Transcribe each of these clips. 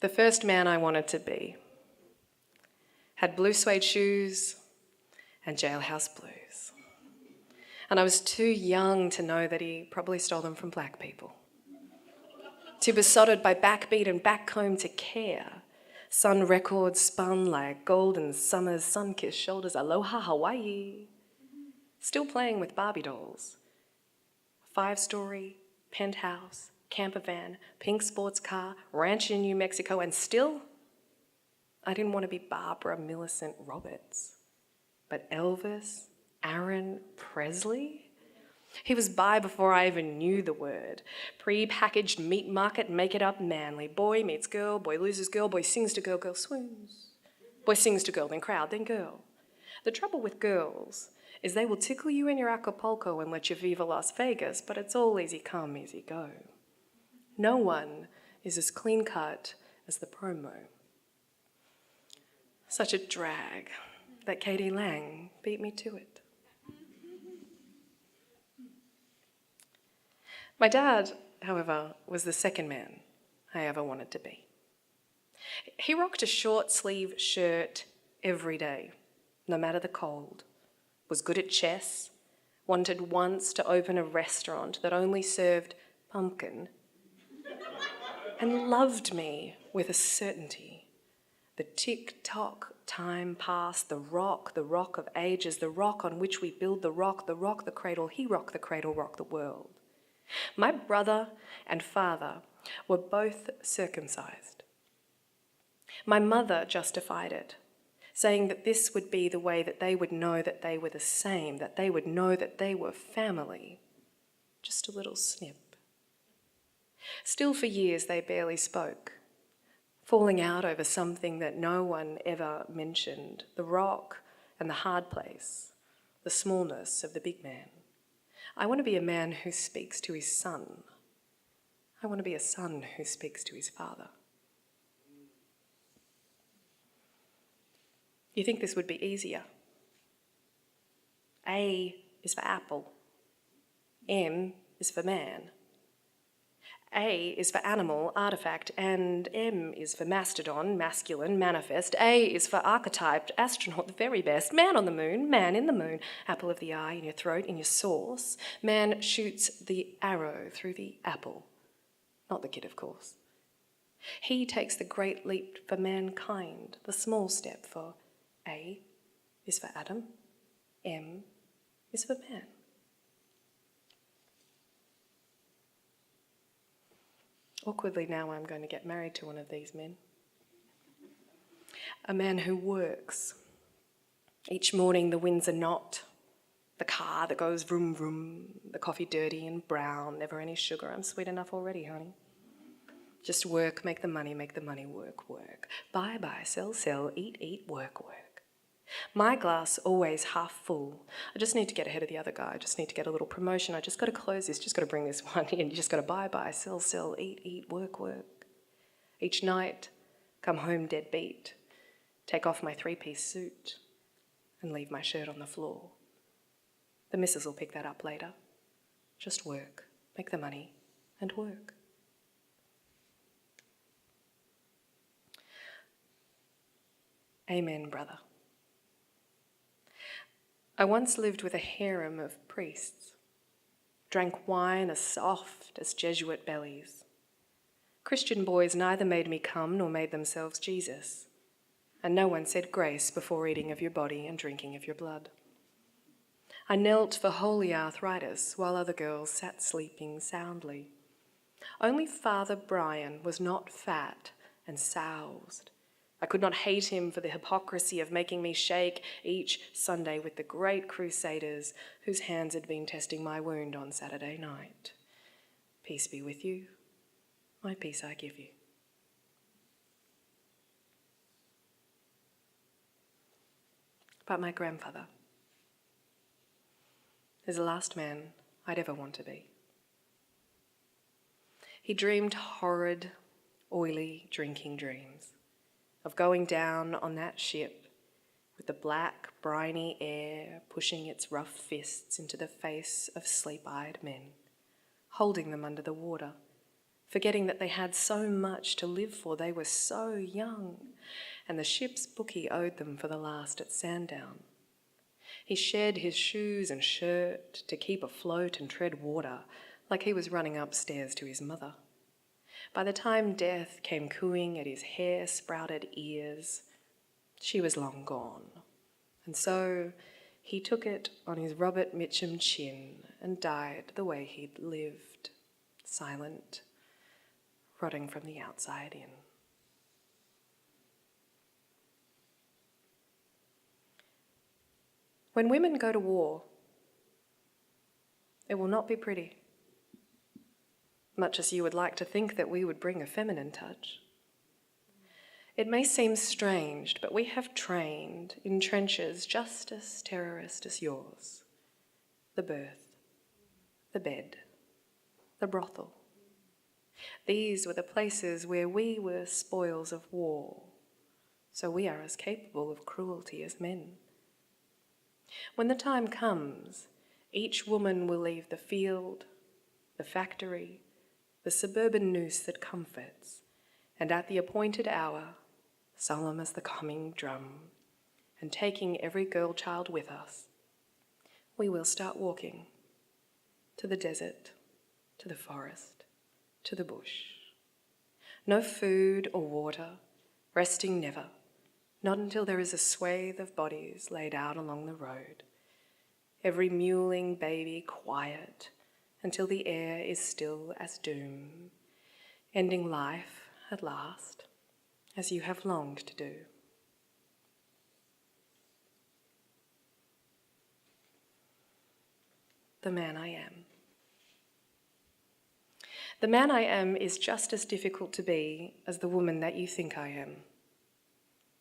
The first man I wanted to be had blue suede shoes and jailhouse blues. And I was too young to know that he probably stole them from black people. Too besotted by backbeat and backcomb to care. Sun records spun like golden summer's sun-kissed shoulders. Aloha Hawaii. Still playing with Barbie dolls. 5-story, penthouse, camper van, pink sports car, ranch in New Mexico, and still, I didn't want to be Barbara Millicent Roberts, but Elvis Aaron Presley? He was by before I even knew the word. Pre-packaged meat market, make it up manly. Boy meets girl, boy loses girl, boy sings to girl, girl swoons. Boy sings to girl, then crowd, then girl. The trouble with girls is they will tickle you in your Acapulco and let you viva Las Vegas, but it's all easy come, easy go. No one is as clean-cut as the promo. Such a drag that Katie Lang beat me to it. My dad, however, was the second man I ever wanted to be. He rocked a short-sleeve shirt every day, no matter the cold, was good at chess, wanted once to open a restaurant that only served pumpkin, and loved me with a certainty. The tick-tock time passed, the rock of ages, the rock on which we build the rock, the cradle, he rock the cradle, rock the world. My brother and father were both circumcised. My mother justified it, saying that this would be the way that they would know that they were the same, that they would know that they were family. Just a little snip. Still for years they barely spoke, falling out over something that no one ever mentioned, the rock and the hard place, the smallness of the big man. I want to be a man who speaks to his son. I want to be a son who speaks to his father. You think this would be easier? A is for apple. M is for man. A is for animal, artifact, and M is for mastodon, masculine, manifest. A is for archetype, astronaut, the very best, man on the moon, man in the moon, apple of the eye, in your throat, in your sauce. Man shoots the arrow through the apple. Not the kid, of course. He takes the great leap for mankind, the small step for A is for Adam, M is for man. Awkwardly now I'm going to get married to one of these men. A man who works. Each morning the winds are not, the car that goes vroom vroom, the coffee dirty and brown, never any sugar. I'm sweet enough already, honey. Just work, make the money, work, work. Buy, buy, sell, sell, eat, eat, work, work. My glass always half full. I just need to get ahead of the other guy. I just need to get a little promotion. I just got to close this, just got to bring this one in. You just got to buy, buy, sell, sell, eat, eat, work, work. Each night, come home dead beat, take off my 3-piece suit and leave my shirt on the floor. The missus will pick that up later. Just work, make the money and work. Amen, brother. I once lived with a harem of priests, drank wine as soft as Jesuit bellies. Christian boys neither made me come nor made themselves Jesus, and no one said grace before eating of your body and drinking of your blood. I knelt for holy arthritis while other girls sat sleeping soundly. Only Father Brian was not fat and soused. I could not hate him for the hypocrisy of making me shake each Sunday with the great crusaders whose hands had been testing my wound on Saturday night. Peace be with you, my peace I give you. But my grandfather is the last man I'd ever want to be. He dreamed horrid, oily drinking dreams of going down on that ship with the black, briny air pushing its rough fists into the face of sleep-eyed men, holding them under the water, forgetting that they had so much to live for. They were so young, and the ship's bookie owed them for the last at Sandown. He shed his shoes and shirt to keep afloat and tread water, like he was running upstairs to his mother. By the time death came cooing at his hair-sprouted ears, she was long gone, and so he took it on his Robert Mitchum chin and died the way he'd lived, silent, rotting from the outside in. When women go to war, it will not be pretty, much as you would like to think that we would bring a feminine touch. It may seem strange, but we have trained in trenches just as terrorist as yours. The birth, the bed, the brothel. These were the places where we were spoils of war, so we are as capable of cruelty as men. When the time comes, each woman will leave the field, the factory, the suburban noose that comforts, and at the appointed hour, solemn as the coming drum, and taking every girl child with us, we will start walking to the desert, to the forest, to the bush. No food or water, resting never, not until there is a swathe of bodies laid out along the road. Every mewling baby quiet until the air is still as doom, ending life at last, as you have longed to do. The man I am. The man I am is just as difficult to be as the woman that you think I am.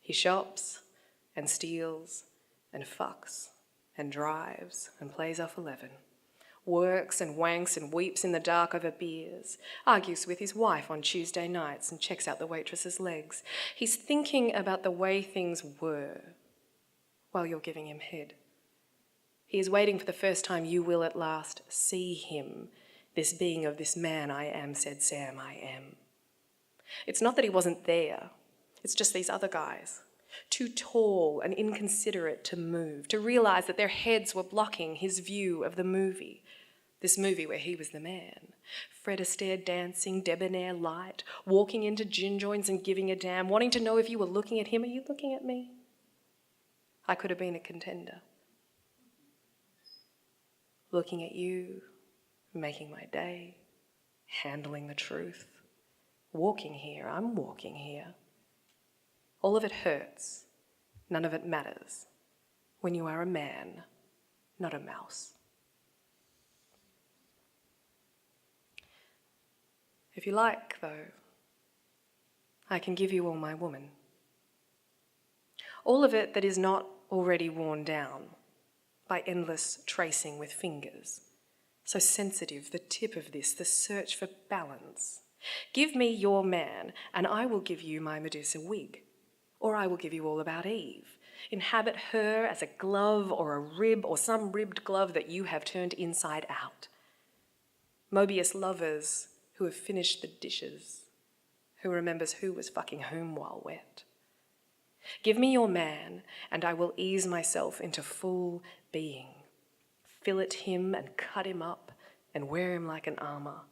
He shops and steals and fucks and drives and plays off 11, works and wanks and weeps in the dark over beers, argues with his wife on Tuesday nights and checks out the waitress's legs. He's thinking about the way things were while you're giving him head. He is waiting for the first time you will at last see him, this being of this man I am, said Sam I am. It's not that he wasn't there, it's just these other guys, too tall and inconsiderate to move, to realise that their heads were blocking his view of the movie, this movie where he was the man. Fred Astaire dancing, debonair light, walking into gin joints and giving a damn, wanting to know if you were looking at him. Are you looking at me? I could have been a contender. Looking at you, making my day, handling the truth. Walking here, I'm walking here. All of it hurts, none of it matters, when you are a man, not a mouse. If you like, though, I can give you all my woman. All of it that is not already worn down by endless tracing with fingers. So sensitive, the tip of this, the search for balance. Give me your man, and I will give you my Medusa wig. Or I will give you all about Eve. Inhabit her as a glove or a rib or some ribbed glove that you have turned inside out. Mobius lovers who have finished the dishes, who remembers who was fucking whom while wet. Give me your man, and I will ease myself into full being. Fillet him and cut him up and wear him like an armour.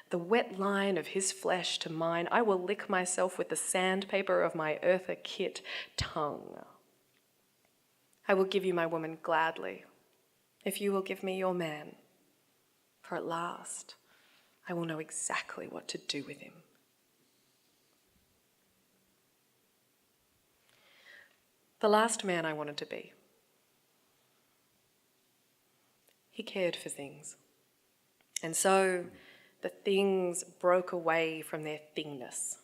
The wet line of his flesh to mine, I will lick myself with the sandpaper of my Eartha Kitt tongue. I will give you my woman gladly, if you will give me your man, for at last I will know exactly what to do with him. The last man I wanted to be. He cared for things, and so the things broke away from their thingness.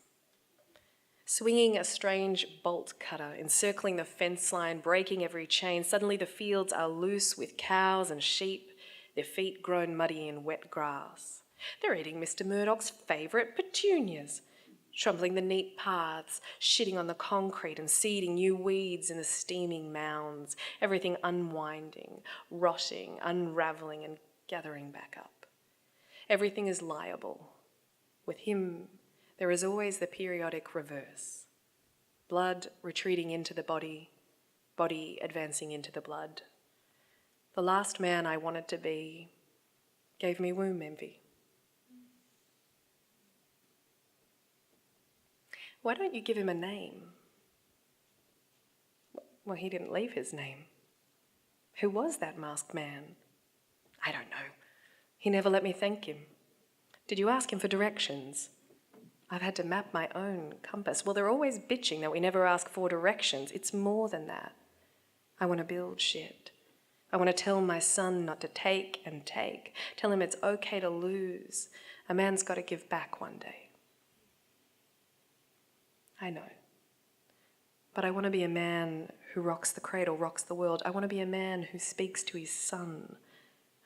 Swinging a strange bolt cutter, encircling the fence line, breaking every chain, suddenly the fields are loose with cows and sheep, their feet grown muddy in wet grass. They're eating Mr. Murdoch's favourite petunias, trampling the neat paths, shitting on the concrete and seeding new weeds in the steaming mounds, everything unwinding, rotting, unravelling and gathering back up. Everything is liable With him, there is always the periodic reverse. Blood retreating into the body, body advancing into the blood. The last man I wanted to be gave me womb envy. Why don't you give him a name? Well, he didn't leave his name. Who was that masked man? I don't know. He never let me thank him. Did you ask him for directions? I've had to map my own compass. Well, they're always bitching that we never ask for directions. It's more than that. I want to build shit. I want to tell my son not to take and take. Tell him it's okay to lose. A man's got to give back one day. I know. But I want to be a man who rocks the cradle, rocks the world. I want to be a man who speaks to his son.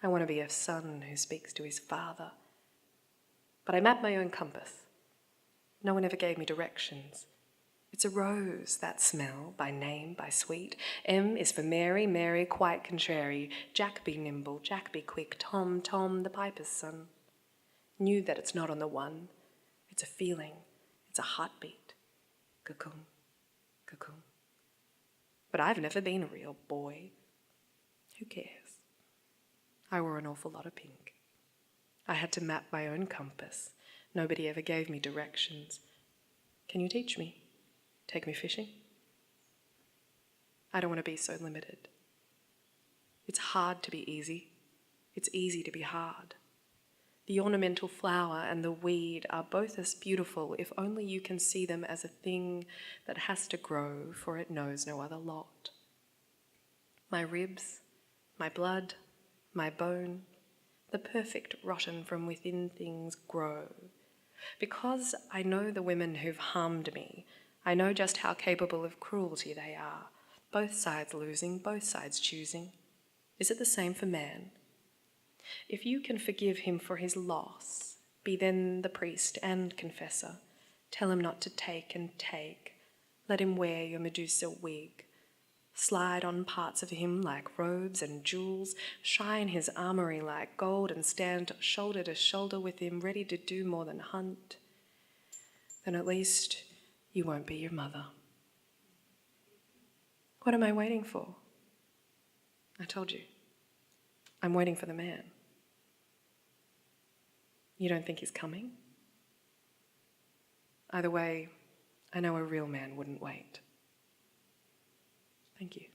I want to be a son who speaks to his father. But I mapped my own compass. No one ever gave me directions. It's a rose, that smell, by name, by sweet. M is for Mary, Mary quite contrary. Jack be nimble, Jack be quick. Tom, Tom, the piper's son. Knew that it's not on the one. It's a feeling. It's a heartbeat. Cocoon, cocoon. But I've never been a real boy. Who cares? I wore an awful lot of pink. I had to map my own compass. Nobody ever gave me directions. Can you teach me? Take me fishing? I don't want to be so limited. It's hard to be easy. It's easy to be hard. The ornamental flower and the weed are both as beautiful if only you can see them as a thing that has to grow, for it knows no other lot. My ribs, my blood, my bone, the perfect rotten from within things grow. Because I know the women who've harmed me, I know just how capable of cruelty they are, both sides losing, both sides choosing. Is it the same for man? If you can forgive him for his loss, be then the priest and confessor. Tell him not to take and take. Let him wear your Medusa wig. Slide on parts of him like robes and jewels. Shine his armory like gold and stand shoulder to shoulder with him, ready to do more than hunt. Then at least you won't be your mother. What am I waiting for? I told you. I'm waiting for the man. You don't think he's coming? Either way, I know a real man wouldn't wait. Thank you.